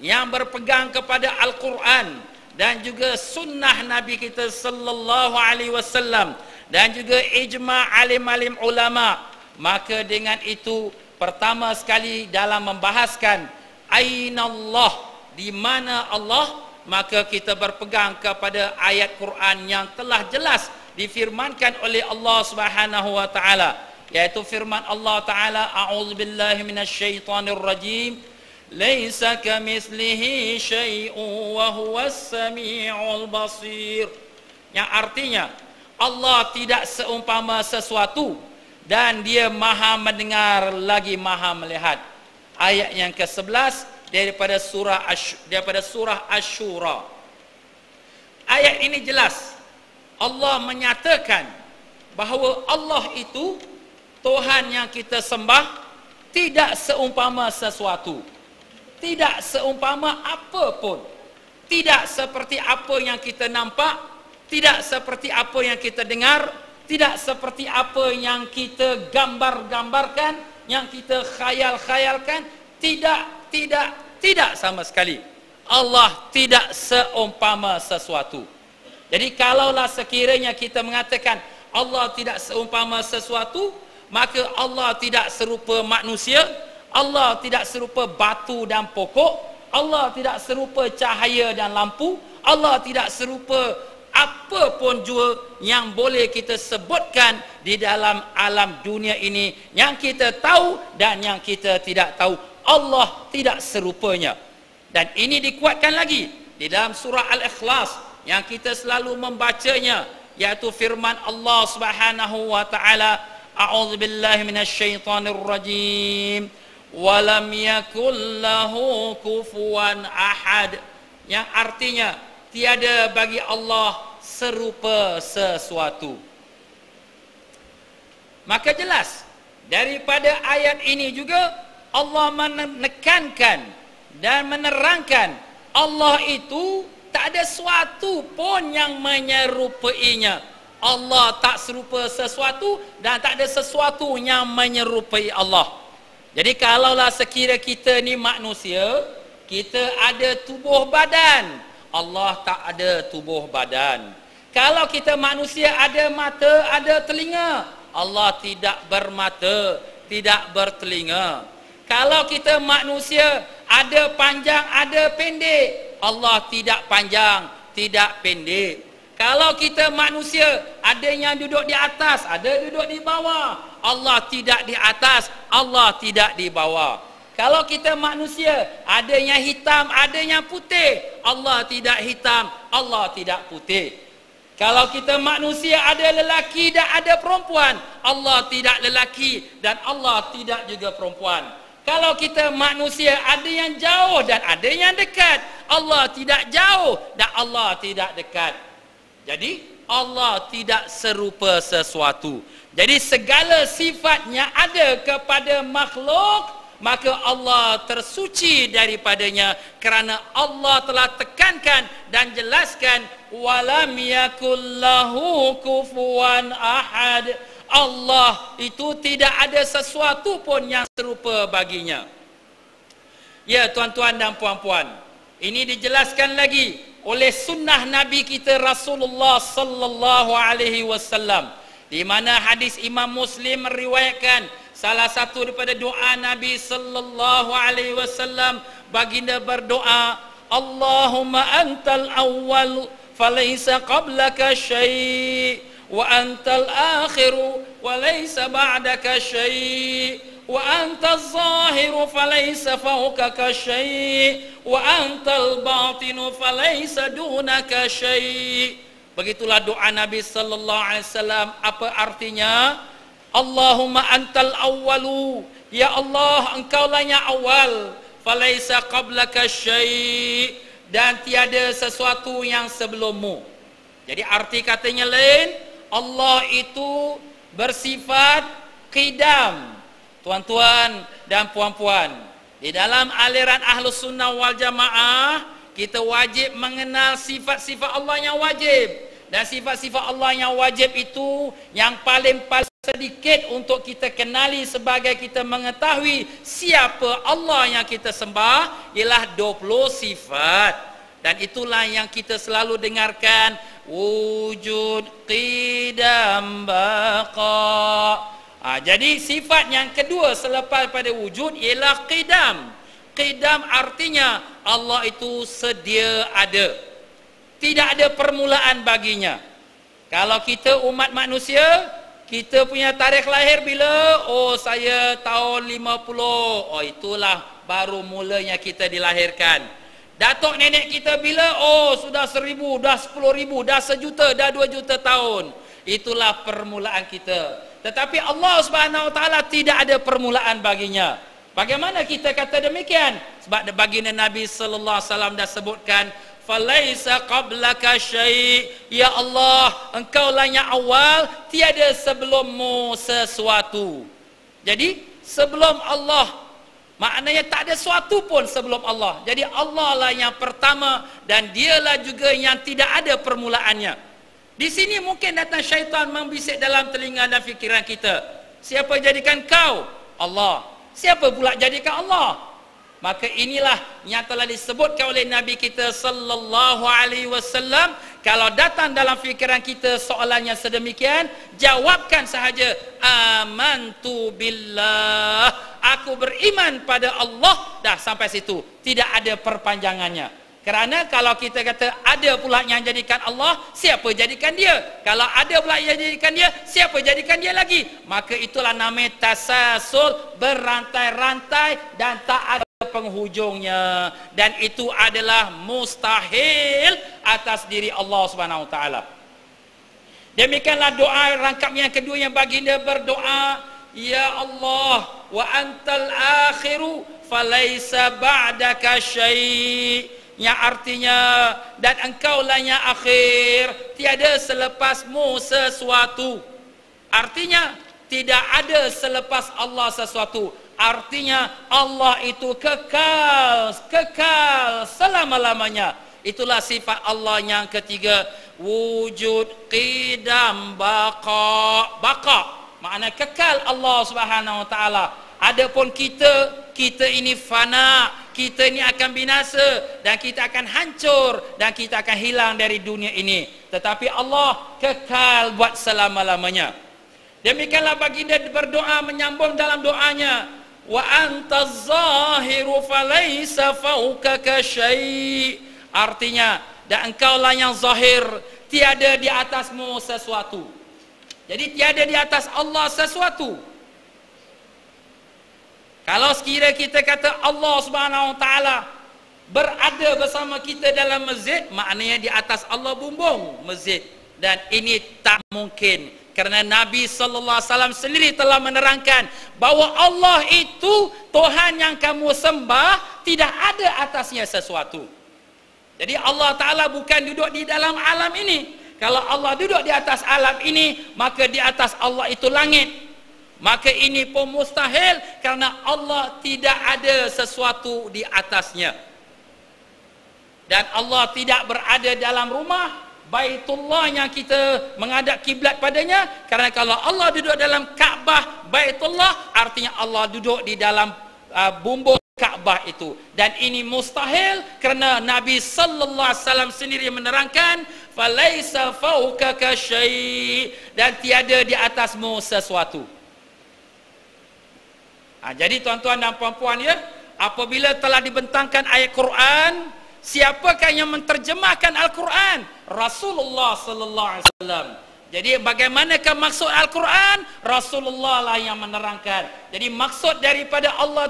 yang berpegang kepada Al-Quran dan juga sunnah Nabi kita sallallahu alaihi wasallam dan juga ijma' alim-alim ulama, maka dengan itu pertama sekali dalam membahaskan ainallah, di mana Allah, maka kita berpegang kepada ayat Quran yang telah jelas difirmankan oleh Allah Subhanahu wa taala, yaitu firman Allah taala, a'udzubillahi minasyaitonir rajim, laisa kamitslihi syai'un wa huwas samiul basir, yang artinya Allah tidak seumpama sesuatu dan dia maha mendengar lagi maha melihat. Ayat yang ke-11 daripada surah Asy-Syura. Ayat ini jelas Allah menyatakan bahawa Allah itu Tuhan yang kita sembah tidak seumpama sesuatu, tidak seumpama apa pun, tidak seperti apa yang kita nampak, tidak seperti apa yang kita dengar, tidak seperti apa yang kita gambar-gambarkan, yang kita khayal-khayalkan. Tidak sama sekali. Allah tidak seumpama sesuatu. Jadi kalaulah sekiranya kita mengatakan Allah tidak seumpama sesuatu, maka Allah tidak serupa manusia, Allah tidak serupa batu dan pokok, Allah tidak serupa cahaya dan lampu, Allah tidak serupa apa pun jua yang boleh kita sebutkan di dalam alam dunia ini, yang kita tahu dan yang kita tidak tahu. Allah tidak serupanya. Dan ini dikuatkan lagi di dalam surah Al-Ikhlas yang kita selalu membacanya, yaitu firman Allah Subhanahu wa taala, a'udzubillahi minasyaitonir rajim, wa lam yakul lahu kufuwan ahad, yang artinya tiada bagi Allah serupa sesuatu. Maka jelas daripada ayat ini juga Allah menekankan dan menerangkan Allah itu tak ada sesuatu pun yang menyerupainya. Allah tak serupa sesuatu dan tak ada sesuatu yang menyerupai Allah. Jadi kalaulah sekira kita ni manusia, kita ada tubuh badan, Allah tak ada tubuh badan. Kalau kita manusia ada mata, ada telinga, Allah tidak bermata, tidak bertelinga. Kalau kita manusia ada panjang, ada pendek, Allah tidak panjang, tidak pendek. Kalau kita manusia ada yang duduk di atas, ada duduk di bawah, Allah tidak di atas, Allah tidak di bawah. Kalau kita manusia ada yang hitam, ada yang putih, Allah tidak hitam, Allah tidak putih. Kalau kita manusia ada lelaki dan ada perempuan, Allah tidak lelaki dan Allah tidak juga perempuan. Kalau kita manusia ada yang jauh dan ada yang dekat, Allah tidak jauh dan Allah tidak dekat. Jadi Allah tidak serupa sesuatu. Jadi segala sifatnya ada kepada makhluk, maka Allah tersuci daripadanya, kerana Allah telah tekankan dan jelaskan, walam yakul lahu kufuwan ahad. Allah itu tidak ada sesuatu pun yang serupa baginya. Ya tuan-tuan dan puan-puan, ini dijelaskan lagi oleh sunnah Nabi kita Rasulullah sallallahu alaihi wasallam, di mana hadis Imam Muslim meriwayatkan salah satu daripada doa Nabi sallallahu alaihi wasallam, baginda berdoa, Allahumma antal awwal falaysa qablaka syai' wa antal akhiru wa laysa ba'daka syai' wa antal zahiru falaysa fawqaka syai' wa antal batinu falaysa dunaka syai'. Begitulah doa Nabi sallallahu alaihi wasallam. Apa artinya? Allahumma antal awwalu, ya Allah engkaulah yang awal, falaysa qablaka syai', dan tiada sesuatu yang sebelummu. Jadi arti katanya lain, Allah itu bersifat qidam. Tuan-tuan dan puan-puan, di dalam aliran Ahlus Sunnah wal Jamaah, kita wajib mengenal sifat-sifat Allah yang wajib. Dan sifat-sifat Allah yang wajib itu yang paling sedikit untuk kita kenali sebagai kita mengetahui siapa Allah yang kita sembah ialah 20 sifat. Dan itulah yang kita selalu dengarkan, wujud, qidam, baqa. Jadi sifat yang kedua selepas pada wujud ialah qidam. Qidam artinya Allah itu sedia ada. Tidak ada permulaan baginya. Kalau kita umat manusia, kita punya tarikh lahir bila? Oh, saya tahun 50. Oh, itulah baru mulanya kita dilahirkan. Datuk nenek kita bila? Oh, sudah 1000, dah 10,000, dah 1,000,000, dah 2,000,000 tahun. Itulah permulaan kita. Tetapi Allah Subhanahu Wa Taala tidak ada permulaan baginya. Bagaimana kita kata demikian? Sebab baginda Nabi sallallahu alaihi wasallam dah sebutkan, falaisa qablaka syai', ya Allah, engkau lah yang awal, tiada sebelummu sesuatu. Jadi sebelum Allah, maknanya tak ada sesuatu pun sebelum Allah. Jadi Allah lah yang pertama dan dialah juga yang tidak ada permulaannya. Di sini mungkin datang syaitan membisik dalam telinga dan fikiran kita. Siapa jadikan kau? Allah. Siapa pula jadikan Allah? Maka inilah yang telah disebutkan oleh Nabi kita sallallahu alaihi wasallam. Kalau datang dalam fikiran kita soalannya sedemikian, jawabkan sahaja, amantu billah, aku beriman pada Allah. Dah sampai situ, tidak ada perpanjangannya. Kerana kalau kita kata ada pula yang jadikan Allah, siapa jadikan dia? Kalau ada pula yang jadikan dia, siapa jadikan dia lagi? Maka itulah namanya tasasul, berantai-rantai dan tak ada penghujungnya, dan itu adalah mustahil atas diri Allah Subhanahu Wa Taala. Demikianlah doa rangkap yang kedua yang baginda berdoa, ya Allah, wa antal akhiru falaisa ba'daka syai', yang artinya dan engkaulah yang akhir, tiada selepasmu sesuatu. Artinya tidak ada selepas Allah sesuatu. Artinya Allah itu kekal selama-lamanya. Itulah sifat Allah yang ketiga, wujud, qidam, baqa. Baqa makna kekal Allah Subhanahu Wa Taala. Adapun kita ini fana, kita ini akan binasa dan kita akan hancur dan kita akan hilang dari dunia ini. Tetapi Allah kekal buat selama-lamanya. Demikianlah baginda berdoa menyambung dalam doanya, wa antaz zahiru falaisa fawqaka syai'. Artinya, dan engkaulah yang zahir, tiada di atasmu sesuatu. Jadi tiada di atas Allah sesuatu. Kalau sekira kita kata Allah Subhanahu Wa Taala berada bersama kita dalam masjid, maknanya di atas Allah bumbung masjid, dan ini tak mungkin. Kerana Nabi sallallahu alaihi wasallam sendiri telah menerangkan bahawa Allah itu Tuhan yang kamu sembah, tidak ada atasnya sesuatu. Jadi Allah Ta'ala bukan duduk di dalam alam ini. Kalau Allah duduk di atas alam ini, maka di atas Allah itu langit. Maka ini pun mustahil kerana Allah tidak ada sesuatu di atasnya. Dan Allah tidak berada dalam rumah Baitullah yang kita menghadap kiblat padanya. Kerana kalau Allah duduk dalam Kaabah Baitullah, artinya Allah duduk di dalam bumbung Kaabah itu. Dan ini mustahil kerana Nabi sallallahu alaihi wasallam sendiri menerangkan, falaisa fawqaka syai', dan tiada di atasmu sesuatu. Jadi tuan-tuan dan puan-puan ya, apabila telah dibentangkan ayat Quran, siapakah yang menterjemahkan Al-Quran? Rasulullah sallallahu alaihi wasallam. Jadi bagaimanakah maksud Al-Quran? Rasulullah lah yang menerangkan. Jadi maksud daripada Allah